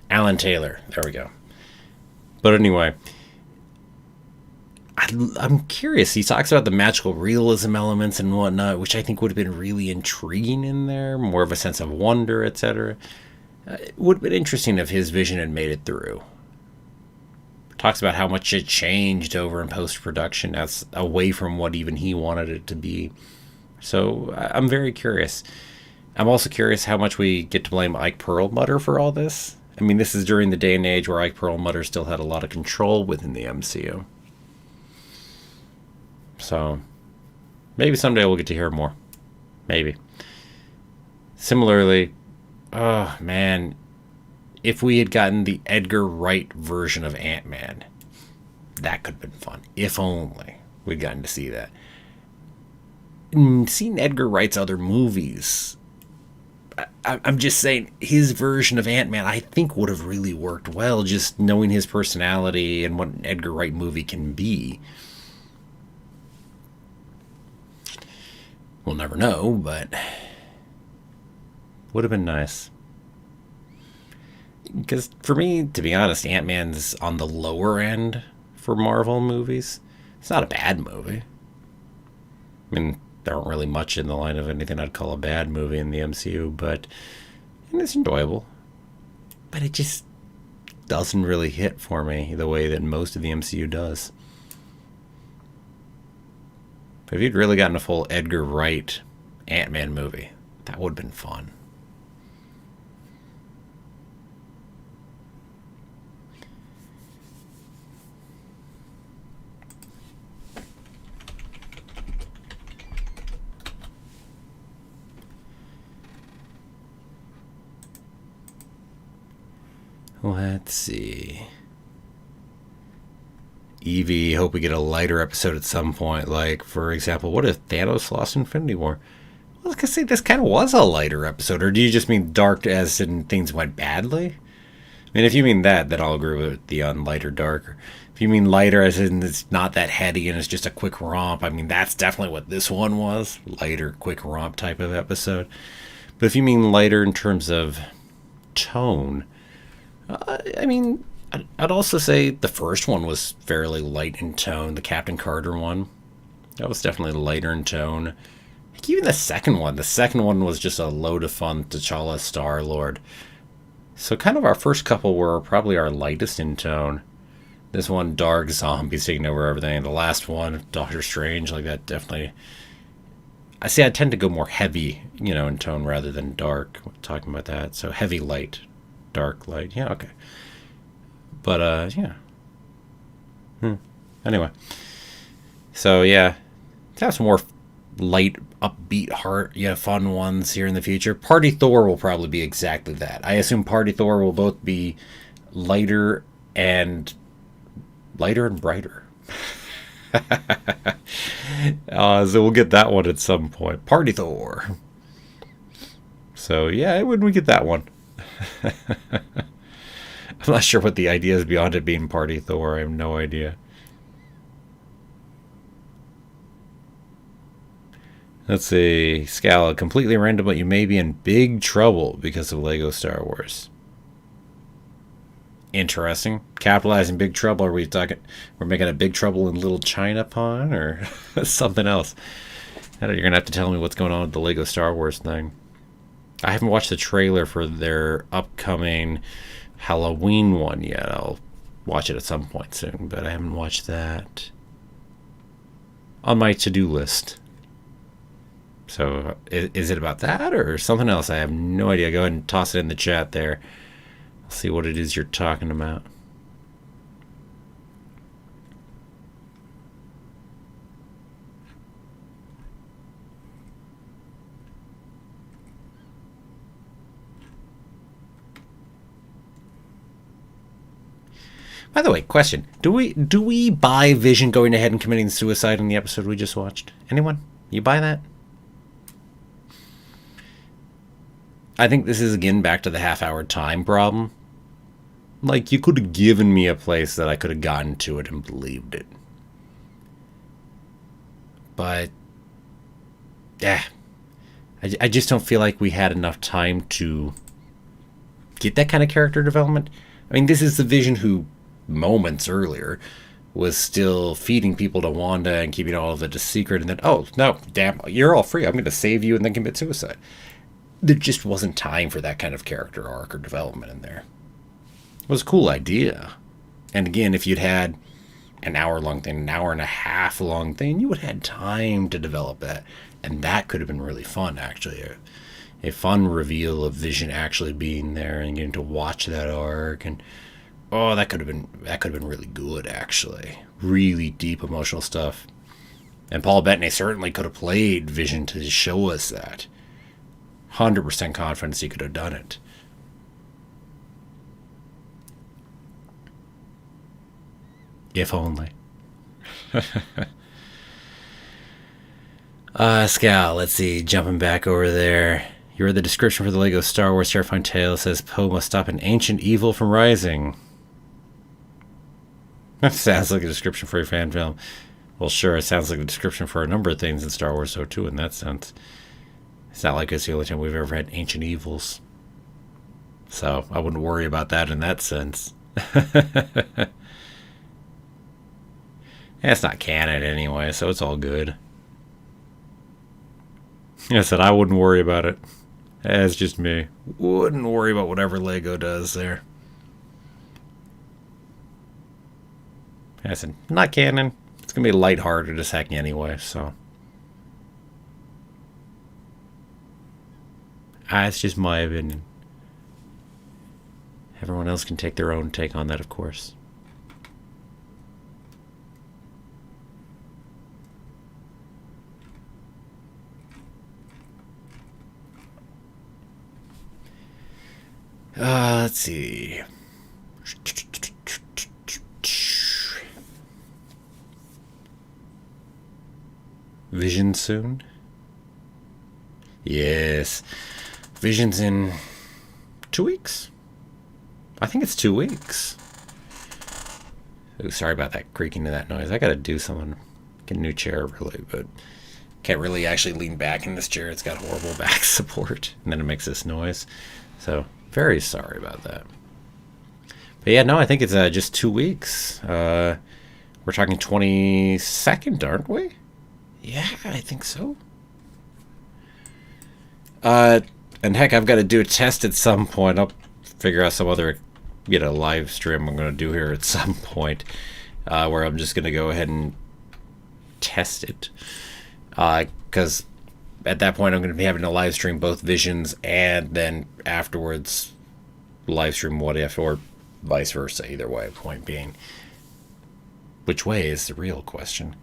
[SPEAKER 1] Alan Taylor. There we go. But anyway, I'm curious. He talks about the magical realism elements and whatnot, which I think would have been really intriguing in there. More of a sense of wonder, etc. It would have been interesting if his vision had made it through. Talks about how much it changed over in post-production. That's away from what even he wanted it to be. So I'm very curious. I'm also curious how much we get to blame Ike Perlmutter for all this. I mean, this is during the day and age where Ike Perlmutter still had a lot of control within the MCU. So, maybe someday we'll get to hear more. Maybe. Similarly, oh man, if we had gotten the Edgar Wright version of Ant-Man, that could have been fun. If only we'd gotten to see that. Seeing Edgar Wright's other movies, I'm just saying, his version of Ant-Man, I think, would have really worked well, just knowing his personality and what an Edgar Wright movie can be. We'll never know, but would have been nice. Because for me, to be honest, Ant-Man's on the lower end for Marvel movies. It's not a bad movie. I mean, there aren't really much in the line of anything I'd call a bad movie in the MCU, but it's enjoyable. But it just doesn't really hit for me the way that most of the MCU does. If you'd really gotten a full Edgar Wright Ant-Man movie, that would have been fun. Let's see. Evie, hope we get a lighter episode at some point. Like, for example, what if Thanos lost Infinity War? Well, I could say this kind of was a lighter episode. Or do you just mean dark as in things went badly? I mean, if you mean that, then I'll agree with the lighter, darker. If you mean lighter as in it's not that heady and it's just a quick romp, I mean, that's definitely what this one was. Lighter, quick romp type of episode. But if you mean lighter in terms of tone, I mean, I'd also say the first one was fairly light in tone. The Captain Carter one, that was definitely lighter in tone. Even the second one was just a load of fun. T'Challa, Star-Lord. So kind of our first couple were probably our lightest in tone. This one, dark zombies taking over everything. The last one, Doctor Strange, like that definitely. I tend to go more heavy, in tone rather than dark. Talking about that, so heavy light. Dark light, yeah, okay. But, yeah. Anyway. So, yeah. Let's have some more light, upbeat, fun ones here in the future. Party Thor will probably be exactly that. I assume Party Thor will both be lighter and brighter. So we'll get that one at some point. Party Thor. So, yeah, when we get that one. I'm not sure what the idea is beyond it being Party Thor. I have no idea. Let's see. Scala, completely random, but you may be in big trouble because of Lego Star Wars. Interesting. Capitalizing big trouble. Are we talking? We're making a big trouble in Little China Pond or something else? You're going to have to tell me what's going on with the Lego Star Wars thing. I haven't watched the trailer for their upcoming Halloween one yet. I'll watch it at some point soon, but I haven't watched that. On my to-do list. So, is it about that or something else? I have no idea. Go ahead and toss it in the chat there. I'll see what it is you're talking about. By the way, question. Do we buy Vision going ahead and committing suicide in the episode we just watched? Anyone? You buy that? I think this is, again, back to the half-hour time problem. Like, you could have given me a place that I could have gotten to it and believed it. But, yeah. I just don't feel like we had enough time to get that kind of character development. I mean, this is the Vision who, moments earlier, was still feeding people to Wanda and keeping all of it a secret, and then, oh, no, damn, you're all free. I'm going to save you and then commit suicide. There just wasn't time for that kind of character arc or development in there. It was a cool idea. And again, if you'd had an hour-long thing, an hour and a half-long thing, you would have had time to develop that. And that could have been really fun, actually. a fun reveal of Vision actually being there and getting to watch that arc. And oh, that could have been really good, actually. Really deep emotional stuff. And Paul Bettany certainly could have played Vision to show us that. 100% confidence he could have done it. If only. Scal, let's see, jumping back over there. You read the description for the Lego Star Wars Terrifying Tale. It says Poe must stop an ancient evil from rising. That sounds like a description for a fan film. Well, sure, it sounds like a description for a number of things in Star Wars, though, too, in that sense. It's not like it's the only time we've ever had ancient evils. So, I wouldn't worry about that in that sense. It's not canon anyway, so it's all good. I said I wouldn't worry about it. That's just me. Wouldn't worry about whatever Lego does there. I said, not canon. It's going to be lighthearted as heck anyway, so. It's just my opinion. Everyone else can take their own take on that, of course. Let's see. Vision soon? Yes. Vision's in 2 weeks? I think it's 2 weeks. Ooh, sorry about that creaking of that noise. I gotta do something. Get a new chair, really, but can't really actually lean back in this chair. It's got horrible back support, and then it makes this noise. So, very sorry about that. But yeah, no, I think it's just 2 weeks. We're talking 22nd, aren't we? Yeah, I think so. And heck, I've got to do a test at some point. I'll figure out some other, live stream I'm going to do here at some point, where I'm just going to go ahead and test it. Because at that point, I'm going to be having to live stream both Visions and then afterwards live stream What If, or vice versa. Either way, point being, which way is the real question.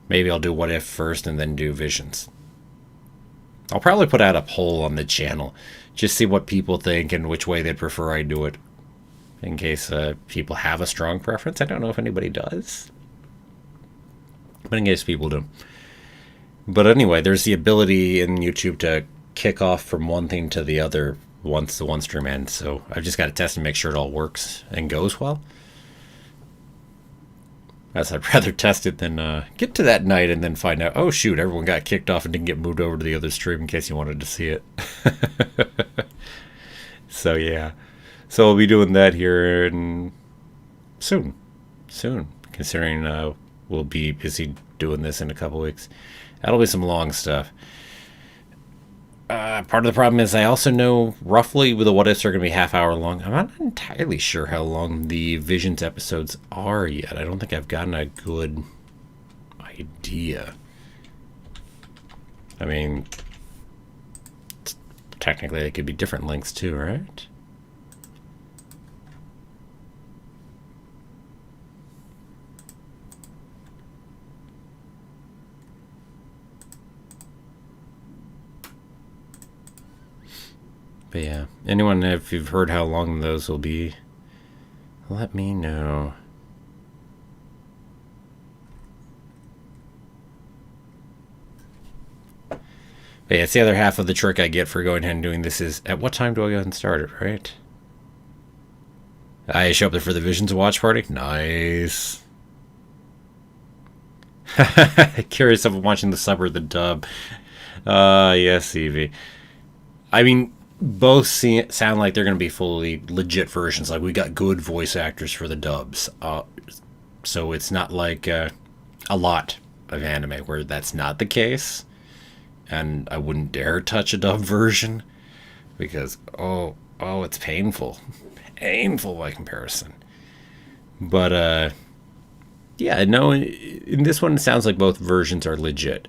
[SPEAKER 1] Maybe I'll do What If first and then do Visions. I'll probably put out a poll on the channel. Just see what people think and which way they'd prefer I do it. In case people have a strong preference. I don't know if anybody does. But in case people do. But anyway, there's the ability in YouTube to kick off from one thing to the other once the one stream ends. So I've just got to test and make sure it all works and goes well. As I'd rather test it than get to that night and then find out, oh shoot, everyone got kicked off and didn't get moved over to the other stream in case you wanted to see it. So yeah. So we'll be doing that here soon. Considering we'll be busy doing this in a couple weeks. That'll be some long stuff. Part of the problem is I also know roughly the What Ifs are going to be half-hour long. I'm not entirely sure how long the Visions episodes are yet. I don't think I've gotten a good idea. I mean, technically they could be different lengths too, right? But yeah, anyone, if you've heard how long those will be, let me know. But yeah, it's the other half of the trick I get for going ahead and doing this is, at what time do I go ahead and start it, right? I show up there for the Visions watch party? Nice. Curious if I'm watching the sub or the dub. Yes, Evie. I mean, both sound like they're going to be fully legit versions. Like, we got good voice actors for the dubs. So it's not like a lot of anime where that's not the case. And I wouldn't dare touch a dub version because, oh, it's painful. Painful by comparison. But, yeah, no, in this one, it sounds like both versions are legit.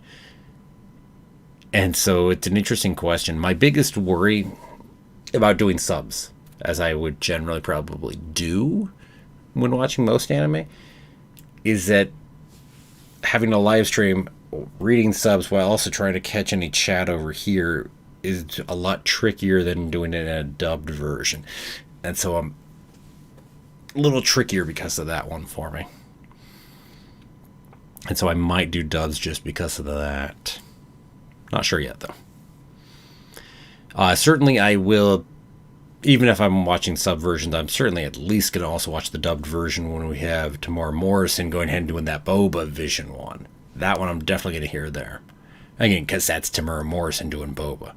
[SPEAKER 1] And so it's an interesting question. My biggest worry about doing subs, as I would generally probably do when watching most anime, is that having a live stream, reading subs while also trying to catch any chat over here is a lot trickier than doing it in a dubbed version. And so I'm a little trickier because of that one for me. And so I might do dubs just because of that. Not sure yet, though. Certainly I will, even if I'm watching sub versions, I'm certainly at least going to also watch the dubbed version when we have Tamora Morrison going ahead and doing that Boba Vision one. That one I'm definitely going to hear there. Again, because that's Tamora Morrison doing Boba.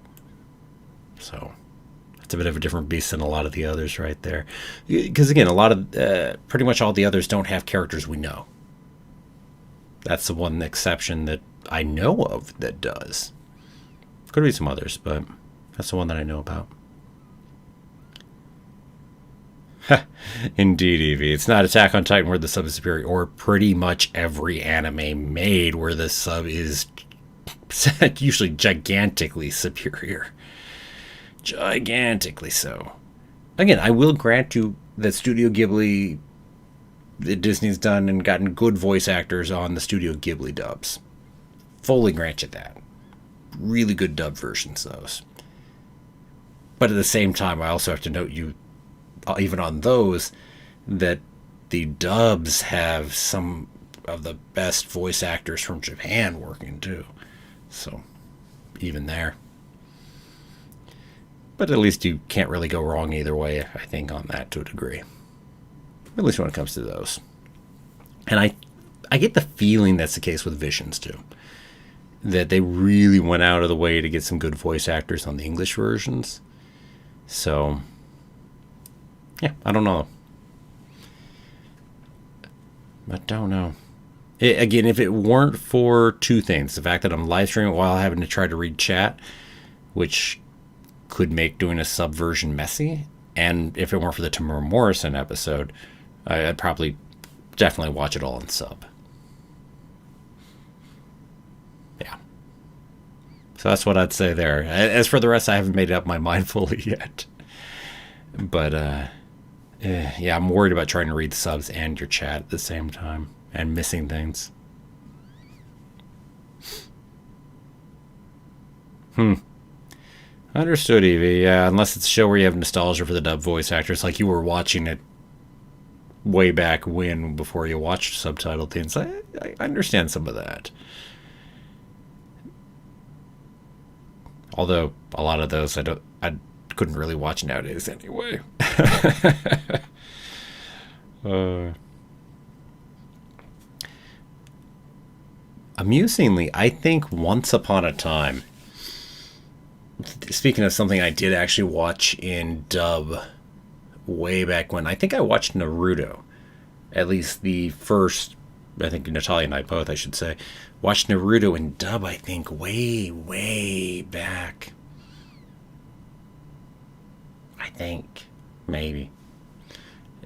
[SPEAKER 1] So it's a bit of a different beast than a lot of the others right there. Because again, a lot of, pretty much all the others don't have characters we know. That's the one exception that I know of that does. Could be some others, but that's the one that I know about. Indeed, Evie. It's not Attack on Titan where the sub is superior, or pretty much every anime made where the sub is usually gigantically superior. Gigantically so. Again, I will grant you that Studio Ghibli, that Disney's done and gotten good voice actors on the Studio Ghibli dubs. Fully grant you that. Really good dub versions, those. But at the same time, I also have to note you, even on those, that the dubs have some of the best voice actors from Japan working too. So, even there. But at least you can't really go wrong either way, I think, on that to a degree. At least when it comes to those. And I get the feeling that's the case with Visions too. That they really went out of the way to get some good voice actors on the English versions. So, yeah, I don't know. I don't know. Again, if it weren't for two things, the fact that I'm live streaming while having to try to read chat, which could make doing a sub version messy, and if it weren't for the Tamora Morrison episode, I'd probably definitely watch it all in sub. Yeah. So that's what I'd say there. As for the rest, I haven't made up my mind fully yet. But, yeah, I'm worried about trying to read subs and your chat at the same time and missing things. Understood, Evie. Yeah, unless it's a show where you have nostalgia for the dub voice actors, like you were watching it way back when, before you watched subtitled things. I understand some of that. Although a lot of those I couldn't really watch nowadays anyway. Amusingly, I think Once Upon a Time, speaking of something I did actually watch in dub way back when, I think I watched Naruto. At least the first, I think Natalia and I both, I should say, watched Naruto in dub, I think, way, way back. I think. Maybe.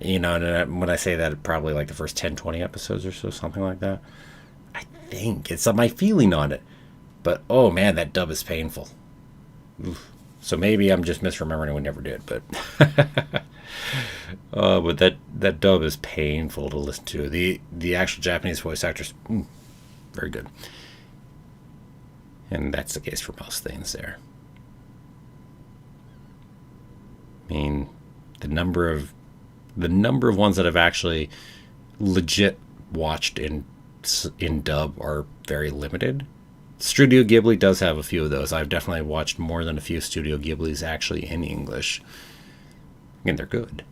[SPEAKER 1] You know, and when I say that, probably like the first 10, 20 episodes or so, something like that. I think. It's my feeling on it. But, oh man, that dub is painful. Oof. So maybe I'm just misremembering and we never did, but... but that dub is painful to listen to. The actual Japanese voice actors, very good. And that's the case for most things there. I mean, the number of ones that I've actually legit watched in dub are very limited. Studio Ghibli does have a few of those. I've definitely watched more than a few Studio Ghiblis actually in English. Again, they're good.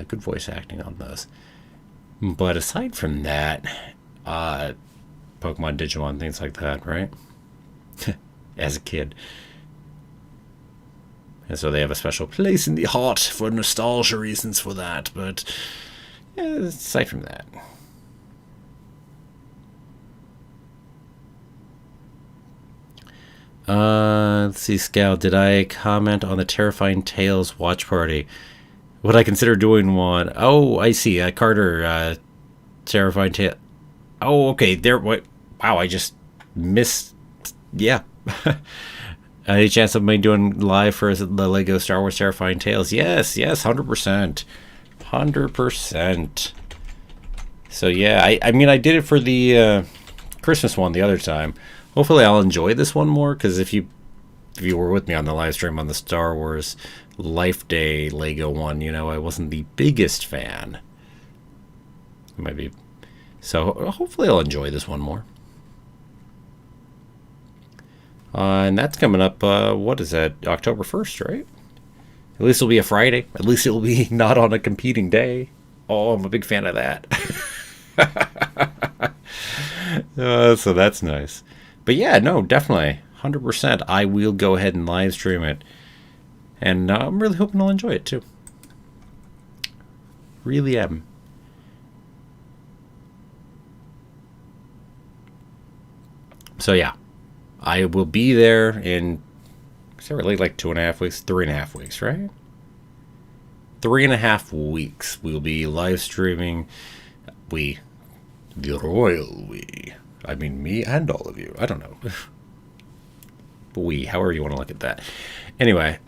[SPEAKER 1] Good voice acting on those. But aside from that, Pokemon, Digimon, things like that, right? As a kid. And so they have a special place in the heart for nostalgia reasons for that. But yeah, aside from that. Let's see, Scout, did I comment on the Terrifying Tales watch party? Would I consider doing one? Oh, I see. Carter, Terrifying Tales. Oh, okay. There. What? Wow, I just missed. Yeah, Any chance of me doing live for the Lego Star Wars Terrifying Tales? Yes, 100%. 100%. So yeah, I mean, I did it for the Christmas one the other time. Hopefully I'll enjoy this one more, because if you were with me on the live stream on the Star Wars Life Day Lego one, you know, I wasn't the biggest fan. Maybe. So hopefully I'll enjoy this one more. And that's coming up, what is that, October 1st, right? At least it'll be a Friday. At least it'll be not on a competing day. Oh, I'm a big fan of that. So that's nice. But yeah, no, definitely. 100%. I will go ahead and live stream it. And I'm really hoping I'll enjoy it too. Really am. So yeah, I will be there in, is that really like 2.5 weeks? 3.5 weeks, right? 3.5 weeks. We'll be live streaming. We, the royal we. I mean, me and all of you. I don't know. We, however you want to look at that. Anyway,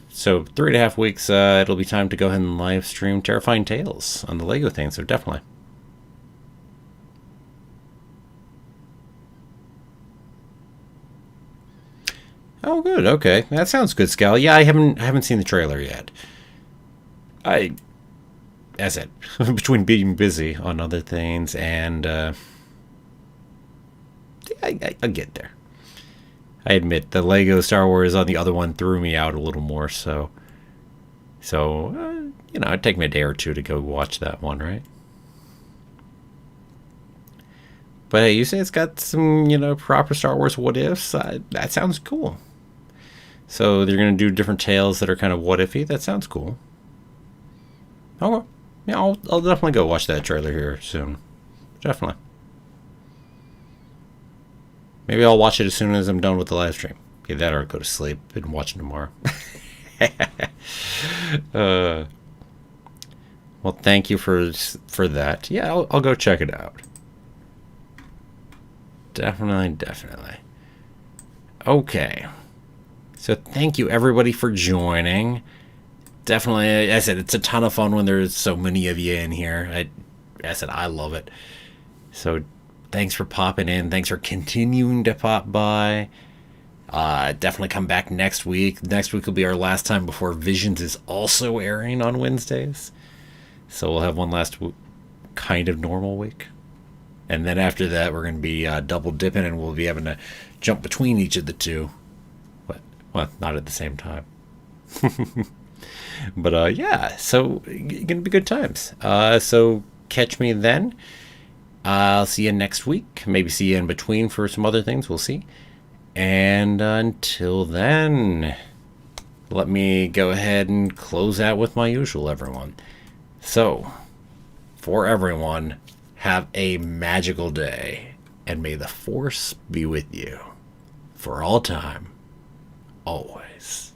[SPEAKER 1] so 3.5 weeks, it'll be time to go ahead and live stream Terrifying Tales on the Lego thing, so definitely. Oh, good. Okay, that sounds good, Scal. Yeah, I haven't seen the trailer yet. As I said, between being busy on other things and I'll get there. I admit the Lego Star Wars on the other one threw me out a little more, so you know, it'd take me a day or two to go watch that one, right? But hey, you say it's got some, you know, proper Star Wars what ifs. That sounds cool. So they're gonna do different tales that are kind of what ify. That sounds cool. Okay, yeah, I'll definitely go watch that trailer here soon. Definitely. Maybe I'll watch it as soon as I'm done with the live stream. Either that or go to sleep and watch it tomorrow. Well, thank you for that. Yeah, I'll go check it out. Definitely. Okay. So thank you everybody for joining. Definitely, I said it's a ton of fun when there's so many of you in here. I said I love it. So thanks for popping in. Thanks for continuing to pop by. Definitely come back next week. Next week will be our last time before Visions is also airing on Wednesdays. So we'll have one last kind of normal week. And then after that, we're going to be double dipping, and we'll be having to jump between each of the two. Well, not at the same time. But yeah, so going to be good times. So catch me then. I'll see you next week. Maybe see you in between for some other things. We'll see. And until then, let me go ahead and close out with my usual, everyone. So, for everyone, have a magical day, and may the Force be with you for all time, always.